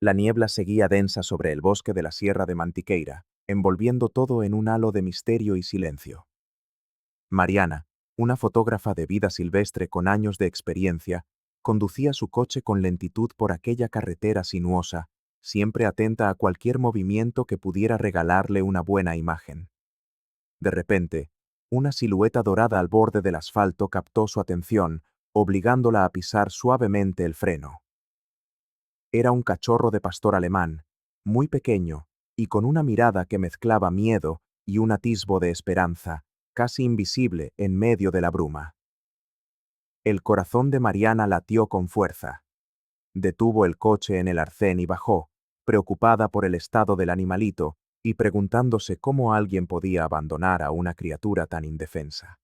La niebla seguía densa sobre el bosque de la Sierra de Mantiqueira, envolviendo todo en un halo de misterio y silencio. Mariana, una fotógrafa de vida silvestre con años de experiencia, conducía su coche con lentitud por aquella carretera sinuosa, siempre atenta a cualquier movimiento que pudiera regalarle una buena imagen. De repente, una silueta dorada al borde del asfalto captó su atención, obligándola a pisar suavemente el freno. Era un cachorro de pastor alemán, muy pequeño, y con una mirada que mezclaba miedo y un atisbo de esperanza, casi invisible en medio de la bruma. El corazón de Mariana latió con fuerza. Detuvo el coche en el arcén y bajó, preocupada por el estado del animalito y preguntándose cómo alguien podía abandonar a una criatura tan indefensa.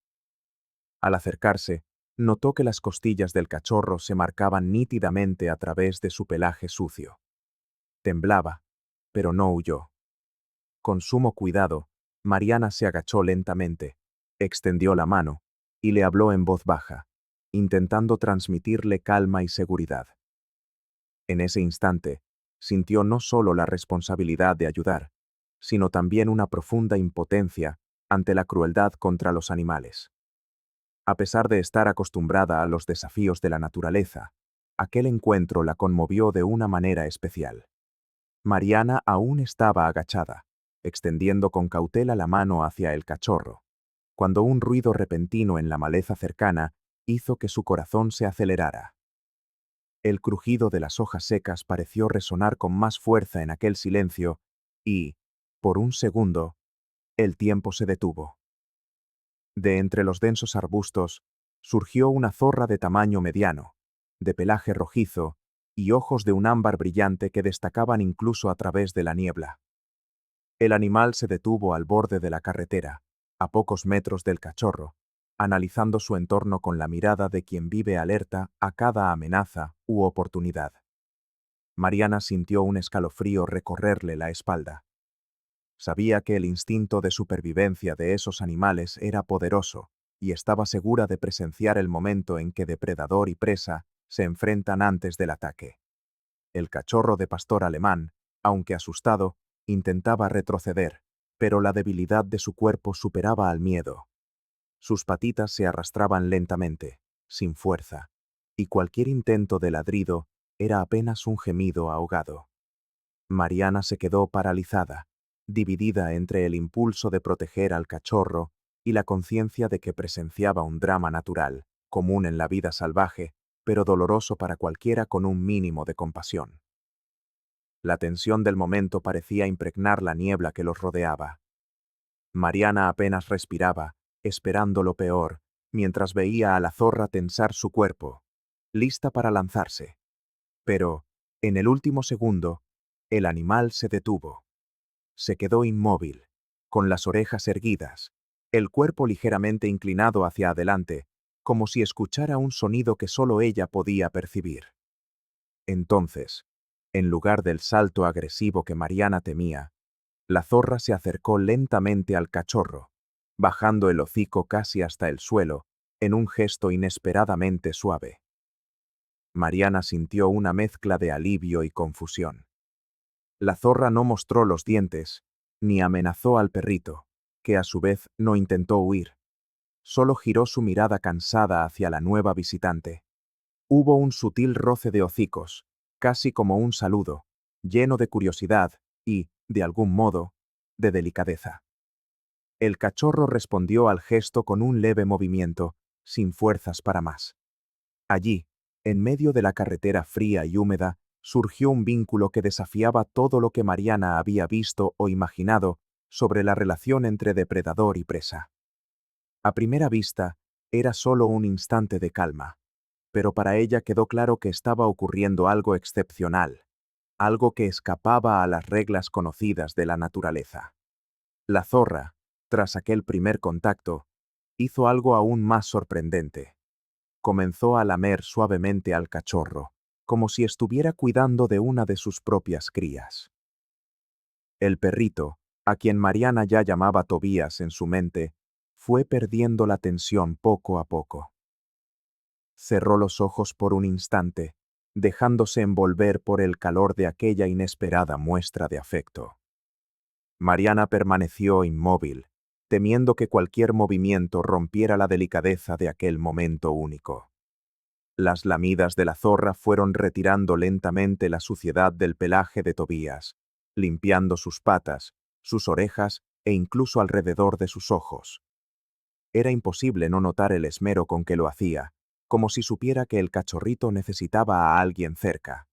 Al acercarse, notó que las costillas del cachorro se marcaban nítidamente a través de su pelaje sucio. Temblaba, pero no huyó. Con sumo cuidado, Mariana se agachó lentamente, extendió la mano y le habló en voz baja, intentando transmitirle calma y seguridad. En ese instante, sintió no solo la responsabilidad de ayudar, sino también una profunda impotencia ante la crueldad contra los animales. A pesar de estar acostumbrada a los desafíos de la naturaleza, aquel encuentro la conmovió de una manera especial. Mariana aún estaba agachada, extendiendo con cautela la mano hacia el cachorro, cuando un ruido repentino en la maleza cercana hizo que su corazón se acelerara. El crujido de las hojas secas pareció resonar con más fuerza en aquel silencio y, por un segundo, el tiempo se detuvo. De entre los densos arbustos surgió una zorra de tamaño mediano, de pelaje rojizo y ojos de un ámbar brillante que destacaban incluso a través de la niebla. El animal se detuvo al borde de la carretera, a pocos metros del cachorro, analizando su entorno con la mirada de quien vive alerta a cada amenaza u oportunidad. Mariana sintió un escalofrío recorrerle la espalda. Sabía que el instinto de supervivencia de esos animales era poderoso, y estaba segura de presenciar el momento en que depredador y presa se enfrentan antes del ataque. El cachorro de pastor alemán, aunque asustado, intentaba retroceder, pero la debilidad de su cuerpo superaba al miedo. Sus patitas se arrastraban lentamente, sin fuerza, y cualquier intento de ladrido era apenas un gemido ahogado. Mariana se quedó paralizada, dividida entre el impulso de proteger al cachorro y la conciencia de que presenciaba un drama natural, común en la vida salvaje, pero doloroso para cualquiera con un mínimo de compasión. La tensión del momento parecía impregnar la niebla que los rodeaba. Mariana apenas respiraba, esperando lo peor, mientras veía a la zorra tensar su cuerpo, lista para lanzarse. Pero, en el último segundo, el animal se detuvo. Se quedó inmóvil, con las orejas erguidas, el cuerpo ligeramente inclinado hacia adelante, como si escuchara un sonido que solo ella podía percibir. Entonces, en lugar del salto agresivo que Mariana temía, la zorra se acercó lentamente al cachorro, bajando el hocico casi hasta el suelo, en un gesto inesperadamente suave. Mariana sintió una mezcla de alivio y confusión. La zorra no mostró los dientes, ni amenazó al perrito, que a su vez no intentó huir. Solo giró su mirada cansada hacia la nueva visitante. Hubo un sutil roce de hocicos, casi como un saludo, lleno de curiosidad y, de algún modo, de delicadeza. El cachorro respondió al gesto con un leve movimiento, sin fuerzas para más. Allí, en medio de la carretera fría y húmeda, surgió un vínculo que desafiaba todo lo que Mariana había visto o imaginado sobre la relación entre depredador y presa. A primera vista, era solo un instante de calma, pero para ella quedó claro que estaba ocurriendo algo excepcional, algo que escapaba a las reglas conocidas de la naturaleza. La zorra, tras aquel primer contacto, hizo algo aún más sorprendente. Comenzó a lamer suavemente al cachorro, como si estuviera cuidando de una de sus propias crías. El perrito, a quien Mariana ya llamaba Tobías en su mente, fue perdiendo la tensión poco a poco. Cerró los ojos por un instante, dejándose envolver por el calor de aquella inesperada muestra de afecto. Mariana permaneció inmóvil, temiendo que cualquier movimiento rompiera la delicadeza de aquel momento único. Las lamidas de la zorra fueron retirando lentamente la suciedad del pelaje de Tobías, limpiando sus patas, sus orejas e incluso alrededor de sus ojos. Era imposible no notar el esmero con que lo hacía, como si supiera que el cachorrito necesitaba a alguien cerca.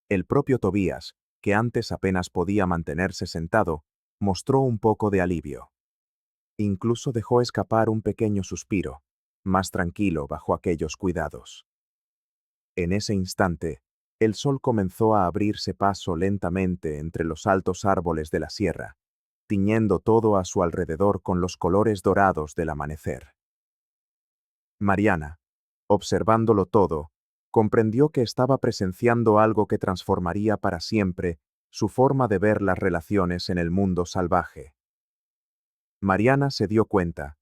El propio Tobías, que antes apenas podía mantenerse sentado, mostró un poco de alivio. Incluso dejó escapar un pequeño suspiro, más tranquilo bajo aquellos cuidados. En ese instante, el sol comenzó a abrirse paso lentamente entre los altos árboles de la sierra, tiñendo todo a su alrededor con los colores dorados del amanecer. Mariana, observándolo todo, comprendió que estaba presenciando algo que transformaría para siempre su forma de ver las relaciones en el mundo salvaje. Mariana se dio cuenta,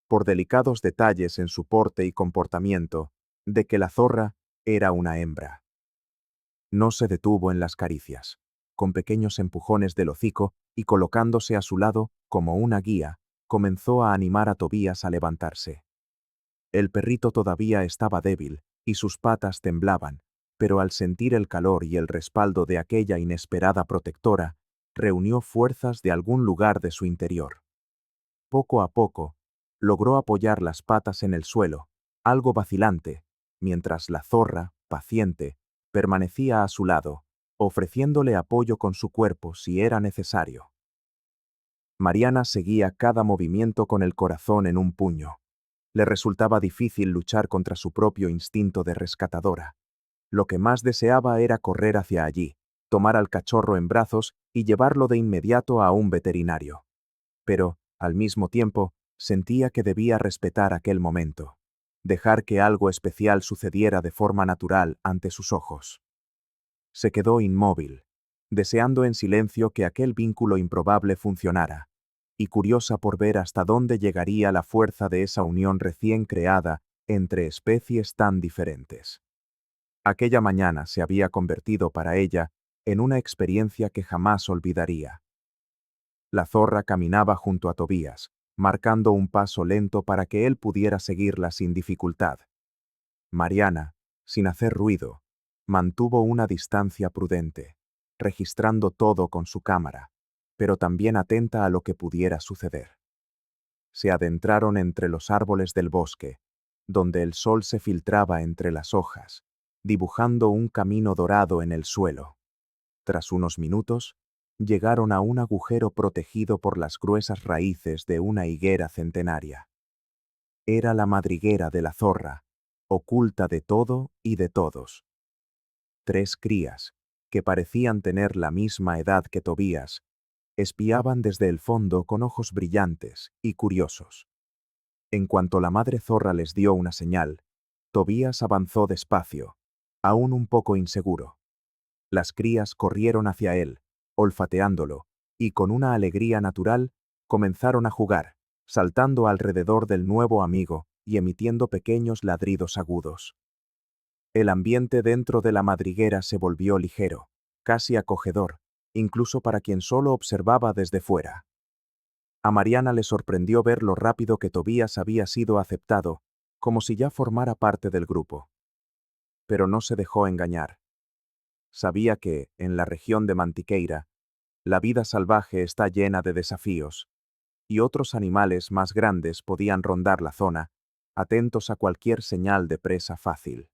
por delicados detalles en su porte y comportamiento, de que la zorra era una hembra. No se detuvo en las caricias, con pequeños empujones del hocico y colocándose a su lado, como una guía, comenzó a animar a Tobías a levantarse. El perrito todavía estaba débil, y sus patas temblaban, pero al sentir el calor y el respaldo de aquella inesperada protectora, reunió fuerzas de algún lugar de su interior. Poco a poco, logró apoyar las patas en el suelo, algo vacilante, mientras la zorra, paciente, permanecía a su lado, ofreciéndole apoyo con su cuerpo si era necesario. Mariana seguía cada movimiento con el corazón en un puño. Le resultaba difícil luchar contra su propio instinto de rescatadora. Lo que más deseaba era correr hacia allí, tomar al cachorro en brazos y llevarlo de inmediato a un veterinario. Pero, al mismo tiempo, sentía que debía respetar aquel momento, dejar que algo especial sucediera de forma natural ante sus ojos. Se quedó inmóvil, deseando en silencio que aquel vínculo improbable funcionara, y curiosa por ver hasta dónde llegaría la fuerza de esa unión recién creada entre especies tan diferentes. Aquella mañana se había convertido para ella en una experiencia que jamás olvidaría. La zorra caminaba junto a Tobías, marcando un paso lento para que él pudiera seguirla sin dificultad. Mariana, sin hacer ruido, mantuvo una distancia prudente, registrando todo con su cámara, pero también atenta a lo que pudiera suceder. Se adentraron entre los árboles del bosque, donde el sol se filtraba entre las hojas, dibujando un camino dorado en el suelo. Tras unos minutos, llegaron a un agujero protegido por las gruesas raíces de una higuera centenaria. Era la madriguera de la zorra, oculta de todo y de todos. 3 crías, que parecían tener la misma edad que Tobías, espiaban desde el fondo con ojos brillantes y curiosos. En cuanto la madre zorra les dio una señal, Tobías avanzó despacio, aún un poco inseguro. Las crías corrieron hacia él, olfateándolo, y con una alegría natural, comenzaron a jugar, saltando alrededor del nuevo amigo y emitiendo pequeños ladridos agudos. El ambiente dentro de la madriguera se volvió ligero, casi acogedor, incluso para quien solo observaba desde fuera. A Mariana le sorprendió ver lo rápido que Tobías había sido aceptado, como si ya formara parte del grupo. Pero no se dejó engañar. Sabía que, en la región de Mantiqueira, la vida salvaje está llena de desafíos, y otros animales más grandes podían rondar la zona, atentos a cualquier señal de presa fácil.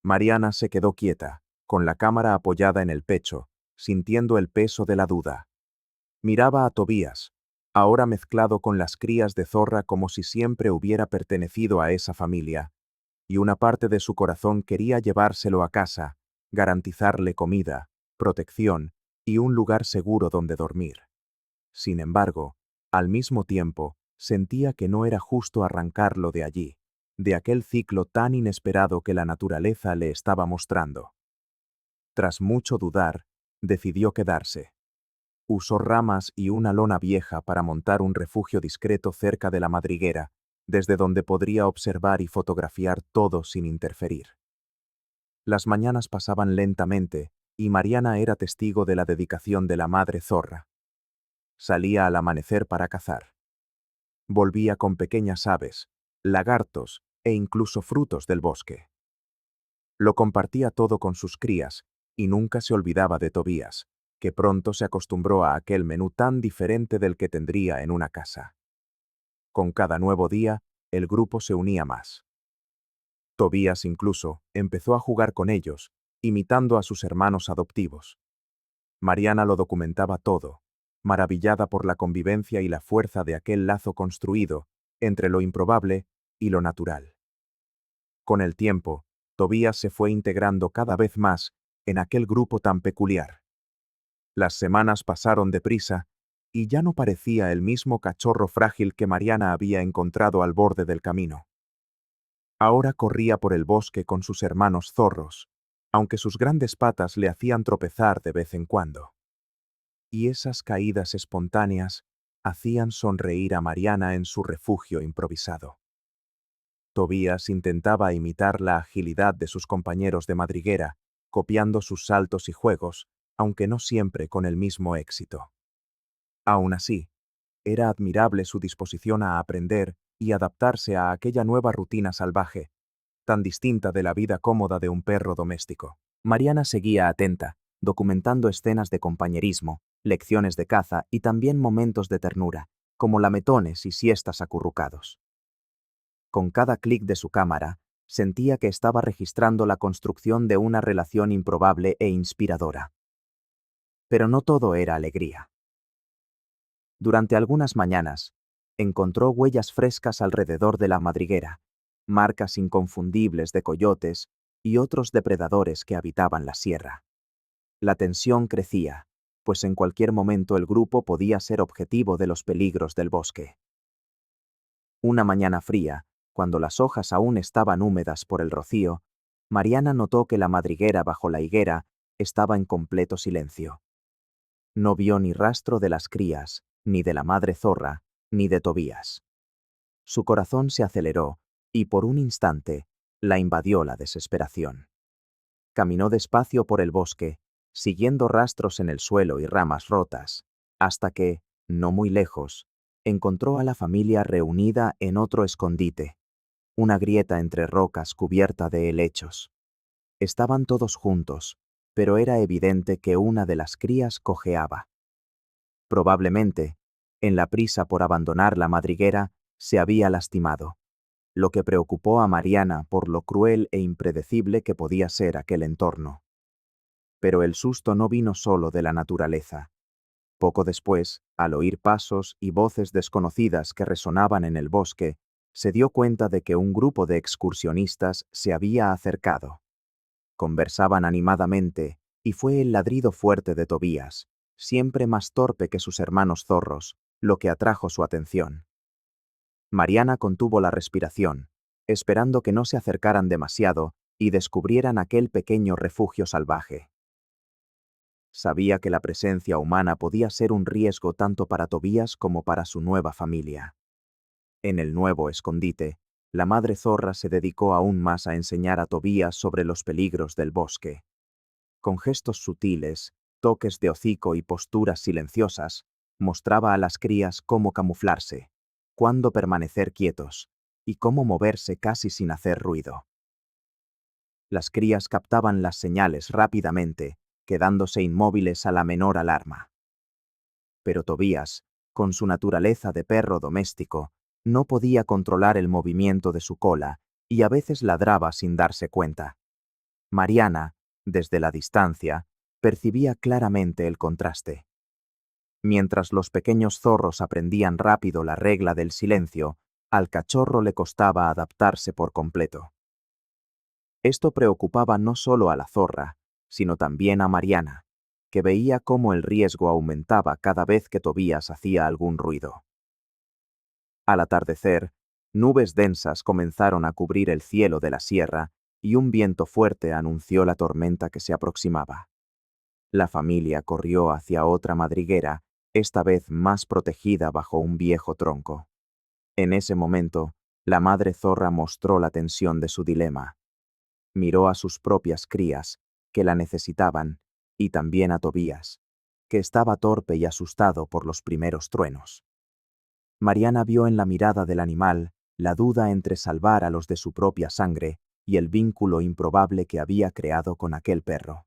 Mariana se quedó quieta, con la cámara apoyada en el pecho, sintiendo el peso de la duda. Miraba a Tobías, ahora mezclado con las crías de zorra como si siempre hubiera pertenecido a esa familia, y una parte de su corazón quería llevárselo a casa, garantizarle comida, protección y un lugar seguro donde dormir. Sin embargo, al mismo tiempo, sentía que no era justo arrancarlo de allí, de aquel ciclo tan inesperado que la naturaleza le estaba mostrando. Tras mucho dudar, decidió quedarse. Usó ramas y una lona vieja para montar un refugio discreto cerca de la madriguera, desde donde podría observar y fotografiar todo sin interferir. Las mañanas pasaban lentamente, y Mariana era testigo de la dedicación de la madre zorra. Salía al amanecer para cazar. Volvía con pequeñas aves, lagartos e incluso frutos del bosque. Lo compartía todo con sus crías, y nunca se olvidaba de Tobías, que pronto se acostumbró a aquel menú tan diferente del que tendría en una casa. Con cada nuevo día, el grupo se unía más. Tobías incluso empezó a jugar con ellos, imitando a sus hermanos adoptivos. Mariana lo documentaba todo, maravillada por la convivencia y la fuerza de aquel lazo construido entre lo improbable y lo natural. Con el tiempo, Tobías se fue integrando cada vez más en aquel grupo tan peculiar. Las semanas pasaron deprisa y ya no parecía el mismo cachorro frágil que Mariana había encontrado al borde del camino. Ahora corría por el bosque con sus hermanos zorros, aunque sus grandes patas le hacían tropezar de vez en cuando. Y esas caídas espontáneas hacían sonreír a Mariana en su refugio improvisado. Tobías intentaba imitar la agilidad de sus compañeros de madriguera, copiando sus saltos y juegos, aunque no siempre con el mismo éxito. Aún así, era admirable su disposición a aprender y adaptarse a aquella nueva rutina salvaje, tan distinta de la vida cómoda de un perro doméstico. Mariana seguía atenta, documentando escenas de compañerismo, lecciones de caza y también momentos de ternura, como lametones y siestas acurrucados. Con cada clic de su cámara, sentía que estaba registrando la construcción de una relación improbable e inspiradora. Pero no todo era alegría. Durante algunas mañanas, encontró huellas frescas alrededor de la madriguera, marcas inconfundibles de coyotes y otros depredadores que habitaban la sierra. La tensión crecía, pues en cualquier momento el grupo podía ser objetivo de los peligros del bosque. Una mañana fría, cuando las hojas aún estaban húmedas por el rocío, Mariana notó que la madriguera bajo la higuera estaba en completo silencio. No vio ni rastro de las crías, ni de la madre zorra, ni de Tobías. Su corazón se aceleró, y por un instante, la invadió la desesperación. Caminó despacio por el bosque, siguiendo rastros en el suelo y ramas rotas, hasta que, no muy lejos, encontró a la familia reunida en otro escondite, una grieta entre rocas cubierta de helechos. Estaban todos juntos, pero era evidente que una de las crías cojeaba. Probablemente, en la prisa por abandonar la madriguera, se había lastimado, lo que preocupó a Mariana por lo cruel e impredecible que podía ser aquel entorno. Pero el susto no vino solo de la naturaleza. Poco después, al oír pasos y voces desconocidas que resonaban en el bosque, se dio cuenta de que un grupo de excursionistas se había acercado. Conversaban animadamente, y fue el ladrido fuerte de Tobías, siempre más torpe que sus hermanos zorros, lo que atrajo su atención. Mariana contuvo la respiración, esperando que no se acercaran demasiado y descubrieran aquel pequeño refugio salvaje. Sabía que la presencia humana podía ser un riesgo tanto para Tobías como para su nueva familia. En el nuevo escondite, la madre zorra se dedicó aún más a enseñar a Tobías sobre los peligros del bosque. Con gestos sutiles, toques de hocico y posturas silenciosas, mostraba a las crías cómo camuflarse, cuándo permanecer quietos y cómo moverse casi sin hacer ruido. Las crías captaban las señales rápidamente, quedándose inmóviles a la menor alarma. Pero Tobías, con su naturaleza de perro doméstico, no podía controlar el movimiento de su cola y a veces ladraba sin darse cuenta. Mariana, desde la distancia, percibía claramente el contraste. Mientras los pequeños zorros aprendían rápido la regla del silencio, al cachorro le costaba adaptarse por completo. Esto preocupaba no solo a la zorra, sino también a Mariana, que veía cómo el riesgo aumentaba cada vez que Tobías hacía algún ruido. Al atardecer, nubes densas comenzaron a cubrir el cielo de la sierra y un viento fuerte anunció la tormenta que se aproximaba. La familia corrió hacia otra madriguera, esta vez más protegida bajo un viejo tronco. En ese momento, la madre zorra mostró la tensión de su dilema. Miró a sus propias crías, que la necesitaban, y también a Tobías, que estaba torpe y asustado por los primeros truenos. Mariana vio en la mirada del animal la duda entre salvar a los de su propia sangre y el vínculo improbable que había creado con aquel perro.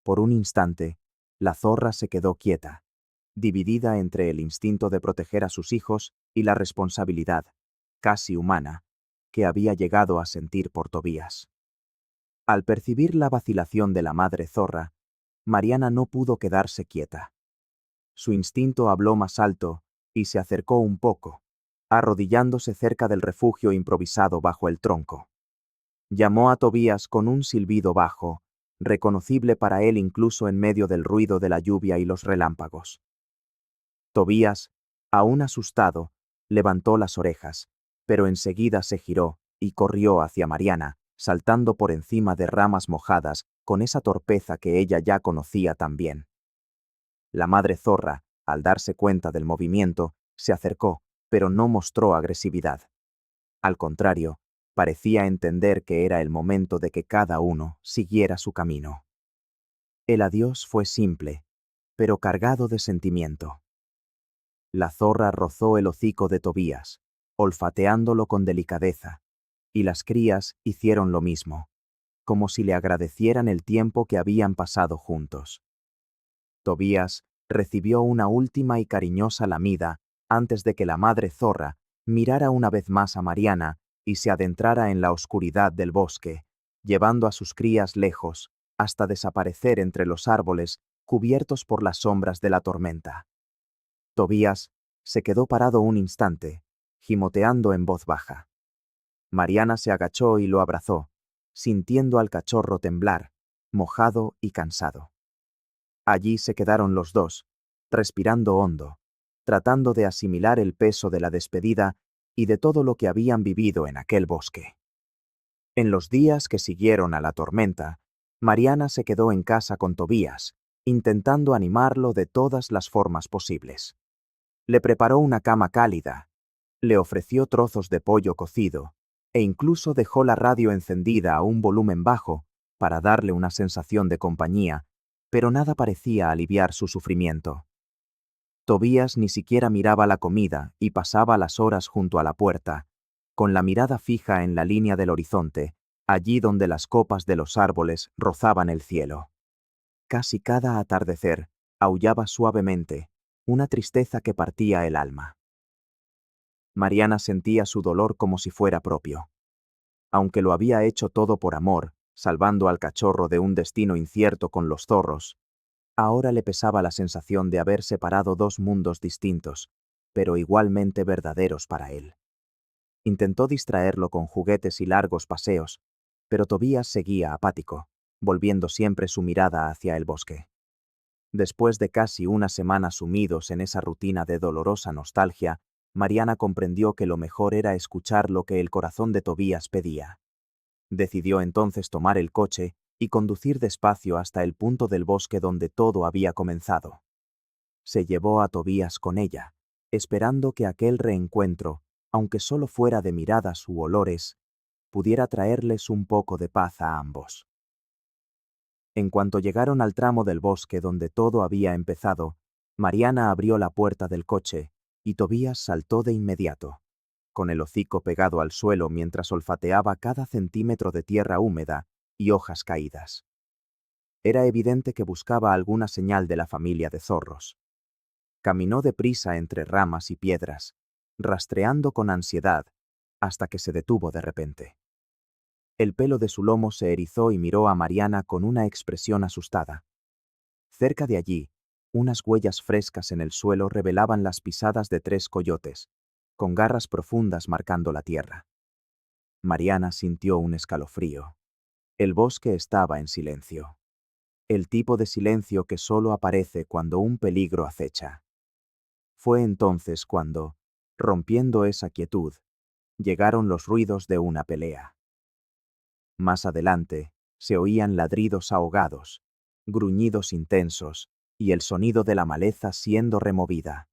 Por un instante, la zorra se quedó quieta, dividida entre el instinto de proteger a sus hijos y la responsabilidad, casi humana, que había llegado a sentir por Tobías. Al percibir la vacilación de la madre zorra, Mariana no pudo quedarse quieta. Su instinto habló más alto y se acercó un poco, arrodillándose cerca del refugio improvisado bajo el tronco. Llamó a Tobías con un silbido bajo, reconocible para él incluso en medio del ruido de la lluvia y los relámpagos. Tobías, aún asustado, levantó las orejas, pero enseguida se giró y corrió hacia Mariana, saltando por encima de ramas mojadas con esa torpeza que ella ya conocía tan bien. La madre zorra, al darse cuenta del movimiento, se acercó, pero no mostró agresividad. Al contrario, parecía entender que era el momento de que cada uno siguiera su camino. El adiós fue simple, pero cargado de sentimiento. La zorra rozó el hocico de Tobías, olfateándolo con delicadeza, y las crías hicieron lo mismo, como si le agradecieran el tiempo que habían pasado juntos. Tobías recibió una última y cariñosa lamida antes de que la madre zorra mirara una vez más a Mariana y se adentrara en la oscuridad del bosque, llevando a sus crías lejos, hasta desaparecer entre los árboles cubiertos por las sombras de la tormenta. Tobías se quedó parado un instante, gimoteando en voz baja. Mariana se agachó y lo abrazó, sintiendo al cachorro temblar, mojado y cansado. Allí se quedaron los dos, respirando hondo, tratando de asimilar el peso de la despedida y de todo lo que habían vivido en aquel bosque. En los días que siguieron a la tormenta, Mariana se quedó en casa con Tobías, intentando animarlo de todas las formas posibles. Le preparó una cama cálida, le ofreció trozos de pollo cocido, e incluso dejó la radio encendida a un volumen bajo para darle una sensación de compañía, pero nada parecía aliviar su sufrimiento. Tobías ni siquiera miraba la comida y pasaba las horas junto a la puerta, con la mirada fija en la línea del horizonte, allí donde las copas de los árboles rozaban el cielo. Casi cada atardecer aullaba suavemente, una tristeza que partía el alma. Mariana sentía su dolor como si fuera propio. Aunque lo había hecho todo por amor, salvando al cachorro de un destino incierto con los zorros, ahora le pesaba la sensación de haber separado dos mundos distintos, pero igualmente verdaderos para él. Intentó distraerlo con juguetes y largos paseos, pero Tobías seguía apático, volviendo siempre su mirada hacia el bosque. Después de casi una semana sumidos en esa rutina de dolorosa nostalgia, Mariana comprendió que lo mejor era escuchar lo que el corazón de Tobías pedía. Decidió entonces tomar el coche y conducir despacio hasta el punto del bosque donde todo había comenzado. Se llevó a Tobías con ella, esperando que aquel reencuentro, aunque solo fuera de miradas u olores, pudiera traerles un poco de paz a ambos. En cuanto llegaron al tramo del bosque donde todo había empezado, Mariana abrió la puerta del coche y Tobías saltó de inmediato, con el hocico pegado al suelo mientras olfateaba cada centímetro de tierra húmeda y hojas caídas. Era evidente que buscaba alguna señal de la familia de zorros. Caminó deprisa entre ramas y piedras, rastreando con ansiedad, hasta que se detuvo de repente. El pelo de su lomo se erizó y miró a Mariana con una expresión asustada. Cerca de allí, unas huellas frescas en el suelo revelaban las pisadas de 3 coyotes, con garras profundas marcando la tierra. Mariana sintió un escalofrío. El bosque estaba en silencio. El tipo de silencio que solo aparece cuando un peligro acecha. Fue entonces cuando, rompiendo esa quietud, llegaron los ruidos de una pelea. Más adelante, se oían ladridos ahogados, gruñidos intensos y el sonido de la maleza siendo removida.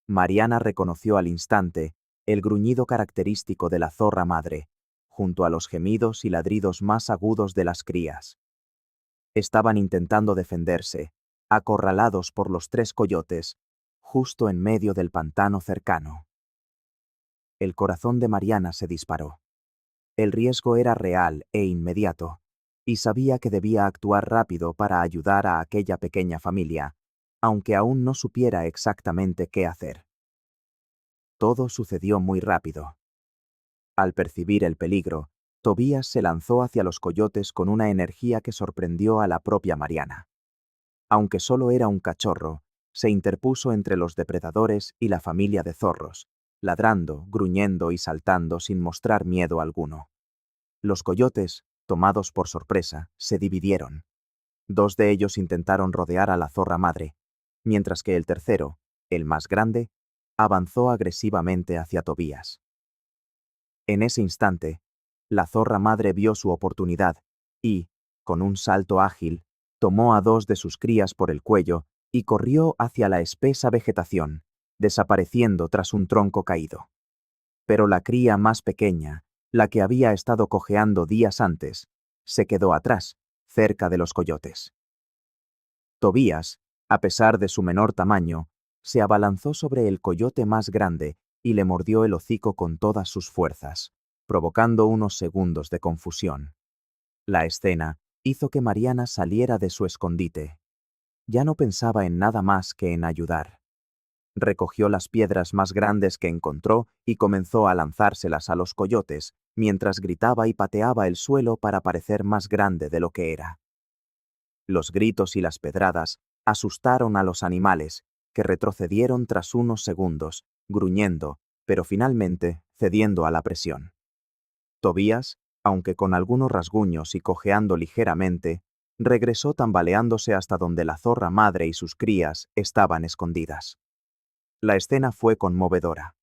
Mariana reconoció al instante el gruñido característico de la zorra madre, junto a los gemidos y ladridos más agudos de las crías. Estaban intentando defenderse, acorralados por los 3 coyotes, justo en medio del pantano cercano. El corazón de Mariana se disparó. El riesgo era real e inmediato, y sabía que debía actuar rápido para ayudar a aquella pequeña familia, aunque aún no supiera exactamente qué hacer. Todo sucedió muy rápido. Al percibir el peligro, Tobías se lanzó hacia los coyotes con una energía que sorprendió a la propia Mariana. Aunque solo era un cachorro, se interpuso entre los depredadores y la familia de zorros, ladrando, gruñendo y saltando sin mostrar miedo alguno. Los coyotes, tomados por sorpresa, se dividieron. 2 de ellos intentaron rodear a la zorra madre, mientras que el tercero, el más grande, avanzó agresivamente hacia Tobías. En ese instante, la zorra madre vio su oportunidad y, con un salto ágil, tomó a 2 de sus crías por el cuello y corrió hacia la espesa vegetación, desapareciendo tras un tronco caído. Pero la cría más pequeña, la que había estado cojeando días antes, se quedó atrás, cerca de los coyotes. Tobías, a pesar de su menor tamaño, se abalanzó sobre el coyote más grande y le mordió el hocico con todas sus fuerzas, provocando unos segundos de confusión. La escena hizo que Mariana saliera de su escondite. Ya no pensaba en nada más que en ayudar. Recogió las piedras más grandes que encontró y comenzó a lanzárselas a los coyotes, mientras gritaba y pateaba el suelo para parecer más grande de lo que era. Los gritos y las pedradas asustaron a los animales, que retrocedieron tras unos segundos, gruñendo, pero finalmente cediendo a la presión. Tobías, aunque con algunos rasguños y cojeando ligeramente, regresó tambaleándose hasta donde la zorra madre y sus crías estaban escondidas. La escena fue conmovedora.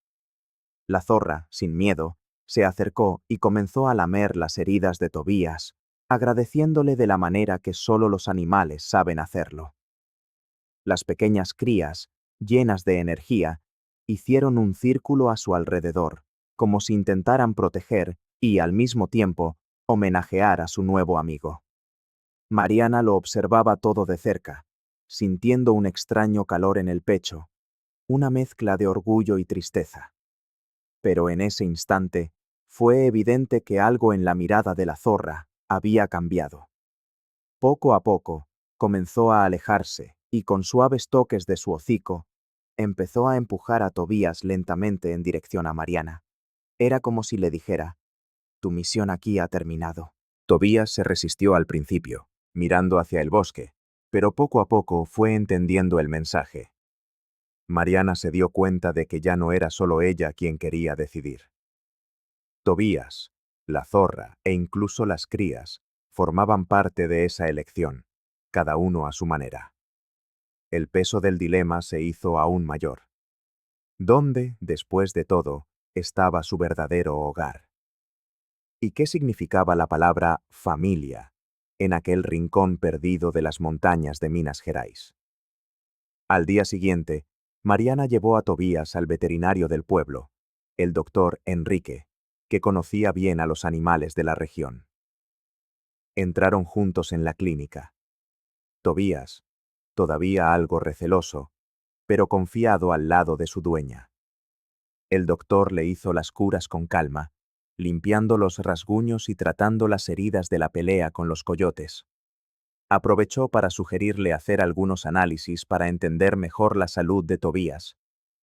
La zorra, sin miedo, se acercó y comenzó a lamer las heridas de Tobías, agradeciéndole de la manera que solo los animales saben hacerlo. Las pequeñas crías, llenas de energía, hicieron un círculo a su alrededor, como si intentaran proteger y, al mismo tiempo, homenajear a su nuevo amigo. Mariana lo observaba todo de cerca, sintiendo un extraño calor en el pecho, una mezcla de orgullo y tristeza. Pero en ese instante, fue evidente que algo en la mirada de la zorra había cambiado. Poco a poco, comenzó a alejarse y con suaves toques de su hocico, empezó a empujar a Tobías lentamente en dirección a Mariana. Era como si le dijera: «Tu misión aquí ha terminado». Tobías se resistió al principio, mirando hacia el bosque, pero poco a poco fue entendiendo el mensaje. Mariana se dio cuenta de que ya no era solo ella quien quería decidir. Tobías, la zorra e incluso las crías formaban parte de esa elección, cada uno a su manera. El peso del dilema se hizo aún mayor. ¿Dónde, después de todo, estaba su verdadero hogar? ¿Y qué significaba la palabra familia en aquel rincón perdido de las montañas de Minas Gerais? Al día siguiente, Mariana llevó a Tobías al veterinario del pueblo, el doctor Enrique, que conocía bien a los animales de la región. Entraron juntos en la clínica. Tobías, todavía algo receloso, pero confiado al lado de su dueña. El doctor le hizo las curas con calma, limpiando los rasguños y tratando las heridas de la pelea con los coyotes. Aprovechó para sugerirle hacer algunos análisis para entender mejor la salud de Tobías,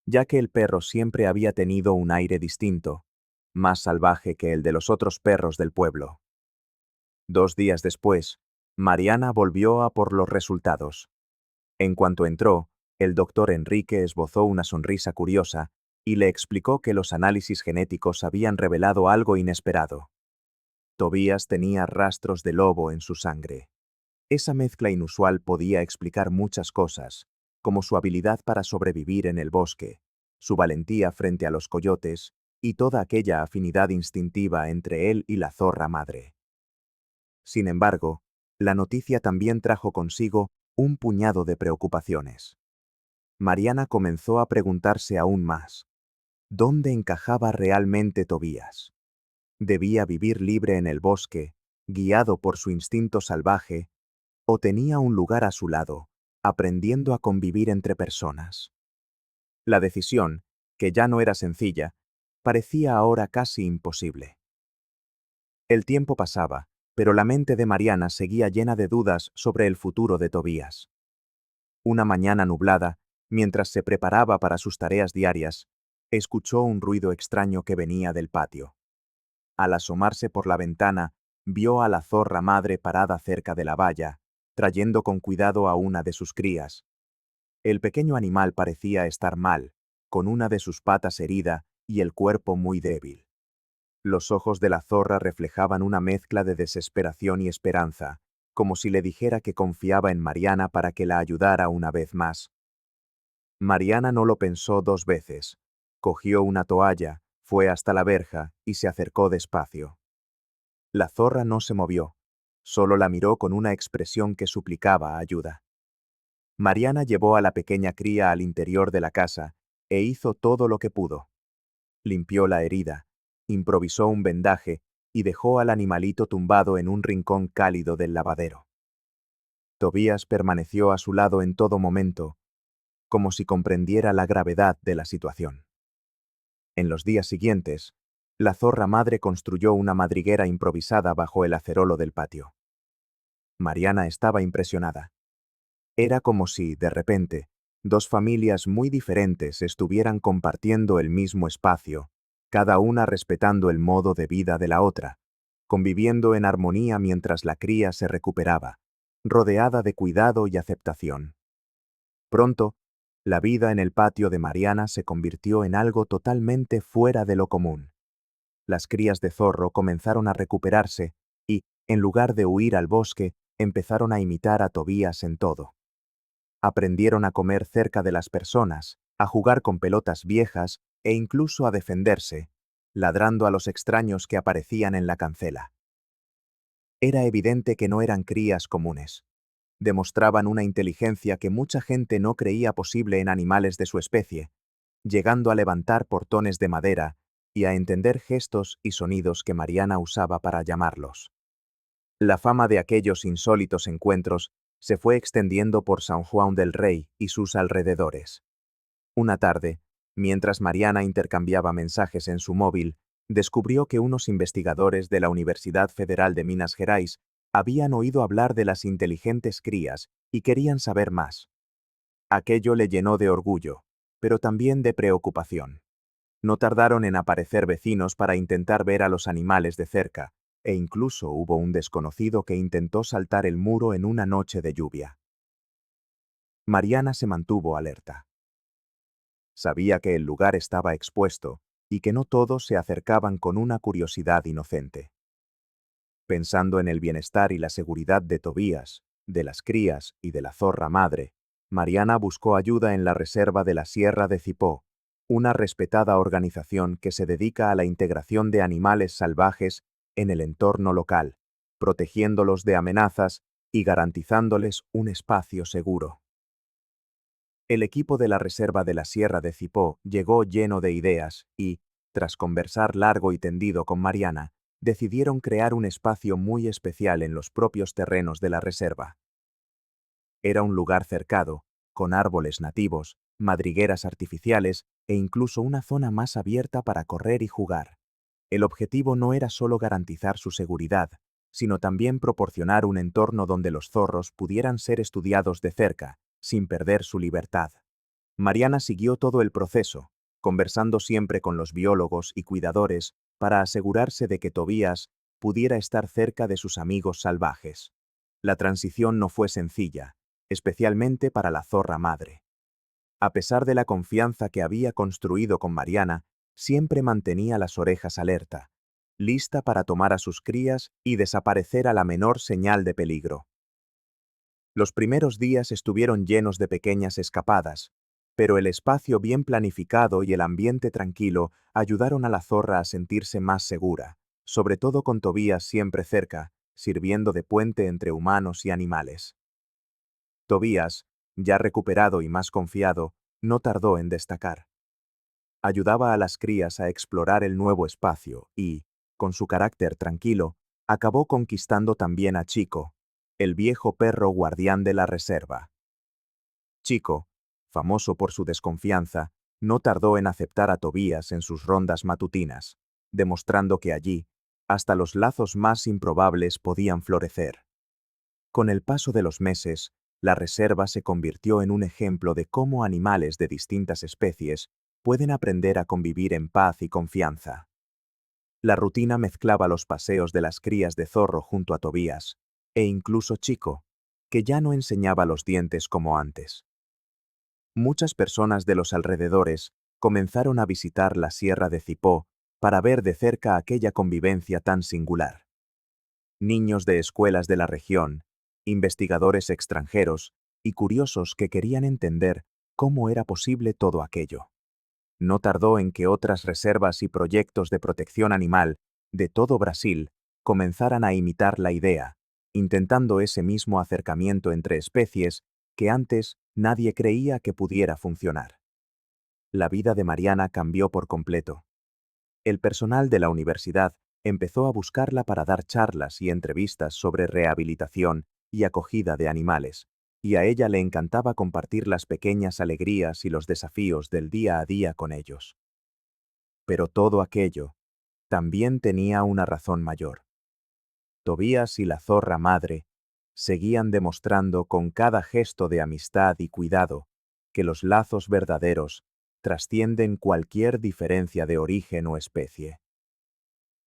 ya que el perro siempre había tenido un aire distinto, más salvaje que el de los otros perros del pueblo. 2 días después, Mariana volvió a por los resultados. En cuanto entró, el doctor Enrique esbozó una sonrisa curiosa y le explicó que los análisis genéticos habían revelado algo inesperado. Tobías tenía rastros de lobo en su sangre. Esa mezcla inusual podía explicar muchas cosas, como su habilidad para sobrevivir en el bosque, su valentía frente a los coyotes y toda aquella afinidad instintiva entre él y la zorra madre. Sin embargo, la noticia también trajo consigo un puñado de preocupaciones. Mariana comenzó a preguntarse aún más: ¿dónde encajaba realmente Tobías? ¿Debía vivir libre en el bosque, guiado por su instinto salvaje, o tenía un lugar a su lado, aprendiendo a convivir entre personas? La decisión, que ya no era sencilla, parecía ahora casi imposible. El tiempo pasaba, pero la mente de Mariana seguía llena de dudas sobre el futuro de Tobías. Una mañana nublada, mientras se preparaba para sus tareas diarias, escuchó un ruido extraño que venía del patio. Al asomarse por la ventana, vio a la zorra madre parada cerca de la valla, trayendo con cuidado a una de sus crías. El pequeño animal parecía estar mal, con una de sus patas herida y el cuerpo muy débil. Los ojos de la zorra reflejaban una mezcla de desesperación y esperanza, como si le dijera que confiaba en Mariana para que la ayudara una vez más. Mariana no lo pensó dos veces. Cogió una toalla, fue hasta la verja y se acercó despacio. La zorra no se movió, solo la miró con una expresión que suplicaba ayuda. Mariana llevó a la pequeña cría al interior de la casa e hizo todo lo que pudo. Limpió la herida, improvisó un vendaje y dejó al animalito tumbado en un rincón cálido del lavadero. Tobías permaneció a su lado en todo momento, como si comprendiera la gravedad de la situación. En los días siguientes, la zorra madre construyó una madriguera improvisada bajo el acerolo del patio. Mariana estaba impresionada. Era como si, de repente, dos familias muy diferentes estuvieran compartiendo el mismo espacio, cada una respetando el modo de vida de la otra, conviviendo en armonía mientras la cría se recuperaba, rodeada de cuidado y aceptación. Pronto, la vida en el patio de Mariana se convirtió en algo totalmente fuera de lo común. Las crías de zorro comenzaron a recuperarse y, en lugar de huir al bosque, empezaron a imitar a Tobías en todo. Aprendieron a comer cerca de las personas, a jugar con pelotas viejas e incluso a defenderse, ladrando a los extraños que aparecían en la cancela. Era evidente que no eran crías comunes. Demostraban una inteligencia que mucha gente no creía posible en animales de su especie, llegando a levantar portones de madera y a entender gestos y sonidos que Mariana usaba para llamarlos. La fama de aquellos insólitos encuentros se fue extendiendo por San Juan del Rey y sus alrededores. Una tarde, mientras Mariana intercambiaba mensajes en su móvil, descubrió que unos investigadores de la Universidad Federal de Minas Gerais habían oído hablar de las inteligentes crías y querían saber más. Aquello le llenó de orgullo, pero también de preocupación. No tardaron en aparecer vecinos para intentar ver a los animales de cerca, e incluso hubo un desconocido que intentó saltar el muro en una noche de lluvia. Mariana se mantuvo alerta. Sabía que el lugar estaba expuesto y que no todos se acercaban con una curiosidad inocente. Pensando en el bienestar y la seguridad de Tobías, de las crías y de la zorra madre, Mariana buscó ayuda en la reserva de la Sierra de Cipó, una respetada organización que se dedica a la integración de animales salvajes en el entorno local, protegiéndolos de amenazas y garantizándoles un espacio seguro. El equipo de la Reserva de la Sierra de Cipó llegó lleno de ideas y, tras conversar largo y tendido con Mariana, decidieron crear un espacio muy especial en los propios terrenos de la reserva. Era un lugar cercado, con árboles nativos, madrigueras artificiales e incluso una zona más abierta para correr y jugar. El objetivo no era solo garantizar su seguridad, sino también proporcionar un entorno donde los zorros pudieran ser estudiados de cerca, sin perder su libertad. Mariana siguió todo el proceso, conversando siempre con los biólogos y cuidadores para asegurarse de que Tobías pudiera estar cerca de sus amigos salvajes. La transición no fue sencilla, especialmente para la zorra madre. A pesar de la confianza que había construido con Mariana, siempre mantenía las orejas alerta, lista para tomar a sus crías y desaparecer a la menor señal de peligro. Los primeros días estuvieron llenos de pequeñas escapadas, pero el espacio bien planificado y el ambiente tranquilo ayudaron a la zorra a sentirse más segura, sobre todo con Tobías siempre cerca, sirviendo de puente entre humanos y animales. Tobías, ya recuperado y más confiado, no tardó en destacar. Ayudaba a las crías a explorar el nuevo espacio y, con su carácter tranquilo, acabó conquistando también a Chico, el viejo perro guardián de la reserva. Chico, famoso por su desconfianza, no tardó en aceptar a Tobías en sus rondas matutinas, demostrando que allí, hasta los lazos más improbables podían florecer. Con el paso de los meses, la reserva se convirtió en un ejemplo de cómo animales de distintas especies pueden aprender a convivir en paz y confianza. La rutina mezclaba los paseos de las crías de zorro junto a Tobías, e incluso Chico, que ya no enseñaba los dientes como antes. Muchas personas de los alrededores comenzaron a visitar la Sierra de Cipó para ver de cerca aquella convivencia tan singular. Niños de escuelas de la región, investigadores extranjeros y curiosos que querían entender cómo era posible todo aquello. No tardó en que otras reservas y proyectos de protección animal de todo Brasil comenzaran a imitar la idea, intentando ese mismo acercamiento entre especies que antes nadie creía que pudiera funcionar. La vida de Mariana cambió por completo. El personal de la universidad empezó a buscarla para dar charlas y entrevistas sobre rehabilitación y acogida de animales, y a ella le encantaba compartir las pequeñas alegrías y los desafíos del día a día con ellos. Pero todo aquello también tenía una razón mayor. Tobías y la zorra madre seguían demostrando con cada gesto de amistad y cuidado que los lazos verdaderos trascienden cualquier diferencia de origen o especie.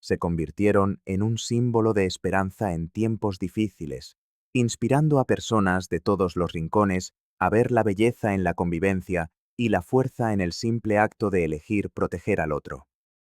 Se convirtieron en un símbolo de esperanza en tiempos difíciles, inspirando a personas de todos los rincones a ver la belleza en la convivencia y la fuerza en el simple acto de elegir proteger al otro.